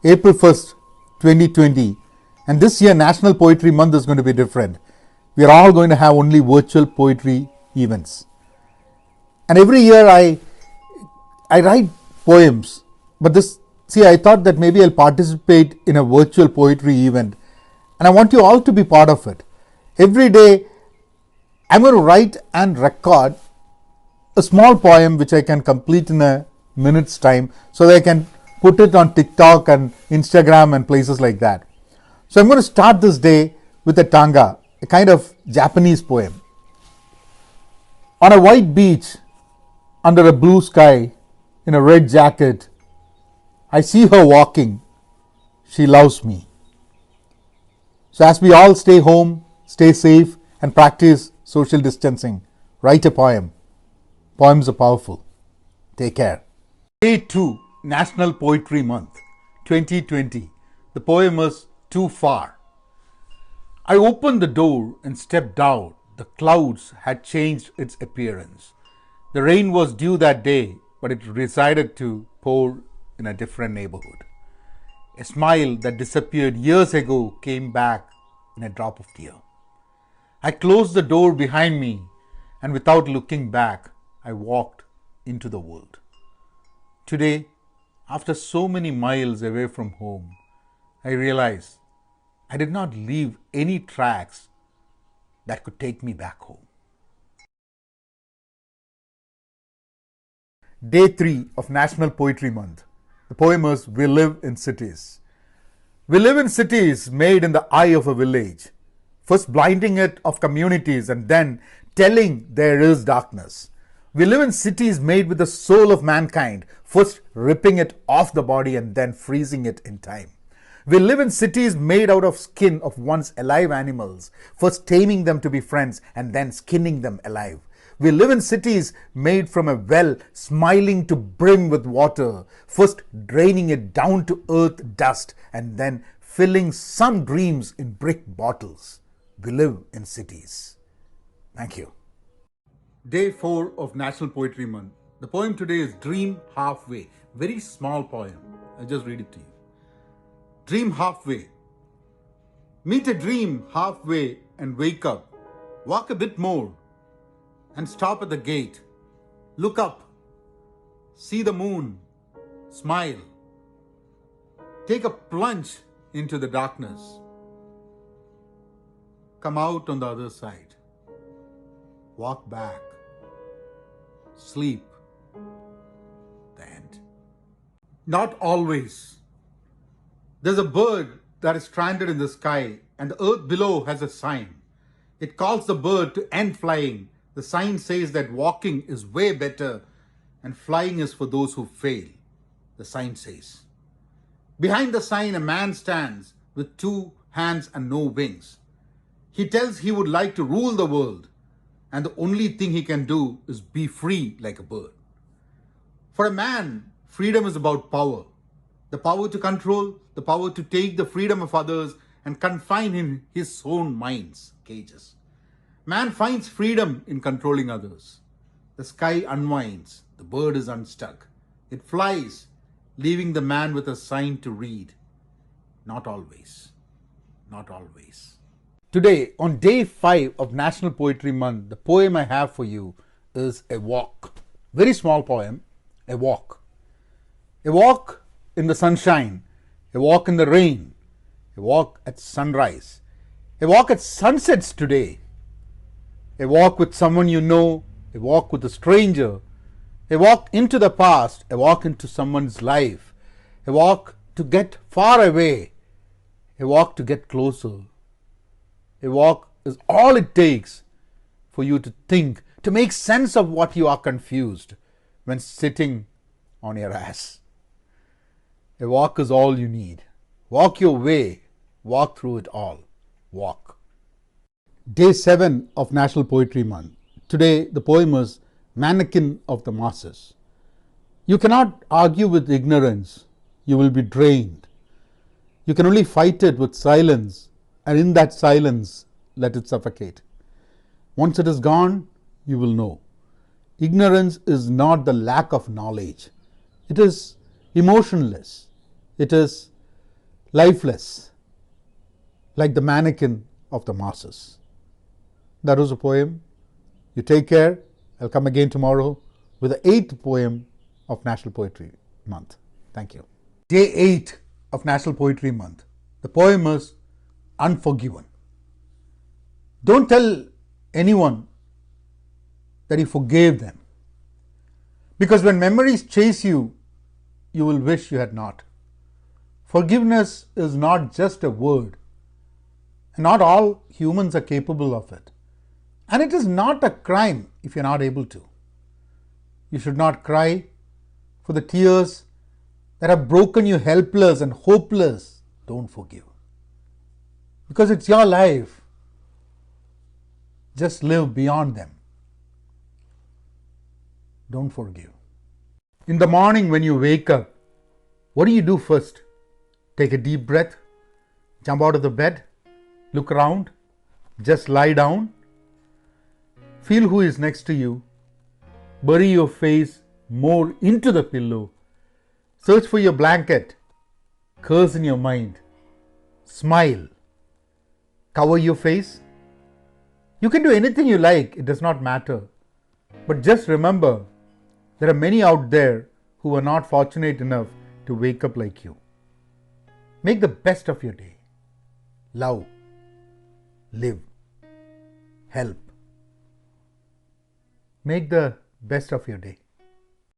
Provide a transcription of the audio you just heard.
April 1st, 2020, and this year National Poetry Month is going to be different. We are all going to have only virtual poetry events. And every year I write poems, but I thought that maybe I'll participate in a virtual poetry event, and I want you all to be part of it. Every day I'm going to write and record a small poem which I can complete in a minute's time so that I can put it on TikTok and Instagram and places like that. So I'm going to start this day with a Tanka, a kind of Japanese poem. On a white beach, under a blue sky, in a red jacket, I see her walking. She loves me. So as we all stay home, stay safe, and practice social distancing, write a poem. Poems are powerful. Take care. Day 2, National Poetry Month, 2020. The poem is Too Far. I opened the door and stepped out. The clouds had changed its appearance. The rain was due that day, but it decided to pour in a different neighborhood. A smile that disappeared years ago came back in a drop of tear. I closed the door behind me, and without looking back, I walked into the world. Today, after so many miles away from home, I realized I did not leave any tracks that could take me back home. Day 3 of National Poetry Month. The poem is We Live in Cities. We live in cities made in the eye of a village, first blinding it of communities and then telling there is darkness. We live in cities made with the soul of mankind, first ripping it off the body and then freezing it in time. We live in cities made out of skin of once alive animals, first taming them to be friends and then skinning them alive. We live in cities made from a well smiling to brim with water, first draining it down to earth dust and then filling some dreams in brick bottles. We live in cities. Thank you. Day 4 of National Poetry Month. The poem today is Dream Halfway. Very small poem. I'll just read it to you. Dream halfway. Meet a dream halfway and wake up. Walk a bit more and stop at the gate. Look up. See the moon. Smile. Take a plunge into the darkness. Come out on the other side. Walk back. Sleep. The end. Not always. There's a bird that is stranded in the sky, and the earth below has a sign. It calls the bird to end flying. The sign says that walking is way better and flying is for those who fail. The sign says. Behind the sign, a man stands with 2 hands and no wings. He tells he would like to rule the world, and the only thing he can do is be free like a bird. For a man, freedom is about power. The power to control, the power to take the freedom of others and confine in his own mind's cages. Man finds freedom in controlling others. The sky unwinds, the bird is unstuck. It flies, leaving the man with a sign to read. Not always. Not always. Today, on day 5 of National Poetry Month, the poem I have for you is A Walk. Very small poem, A Walk. A walk in the sunshine, a walk in the rain, a walk at sunrise, a walk at sunsets today, a walk with someone you know, a walk with a stranger, a walk into the past, a walk into someone's life, a walk to get far away, a walk to get closer. A walk is all it takes for you to think, to make sense of what you are confused when sitting on your ass. A walk is all you need. Walk your way. Walk through it all. Walk. Day 7 of National Poetry Month. Today the poem is Mannequin of the Masses. You cannot argue with ignorance. You will be drained. You can only fight it with silence, and in that silence let it suffocate. Once it is gone, you will know. Ignorance is not the lack of knowledge. It is emotionless. It is lifeless, like the mannequin of the masses. That was a poem. You take care. I'll come again tomorrow with the 8th poem of National Poetry Month. Thank you. Day 8 of National Poetry Month. The poem is Unforgiven. Don't tell anyone that you forgave them, because when memories chase you, you will wish you had not. Forgiveness is not just a word, and not all humans are capable of it. And it is not a crime if you're not able to. You should not cry for the tears that have broken you helpless and hopeless. Don't forgive, because it's your life. Just live beyond them. Don't forgive. In the morning when you wake up, what do you do first? Take a deep breath, jump out of the bed, look around, just lie down, feel who is next to you, bury your face more into the pillow, search for your blanket, curse in your mind, smile, cover your face. You can do anything you like, it does not matter. But just remember, there are many out there who are not fortunate enough to wake up like you. Make the best of your day. Love, live, help. Make the best of your day.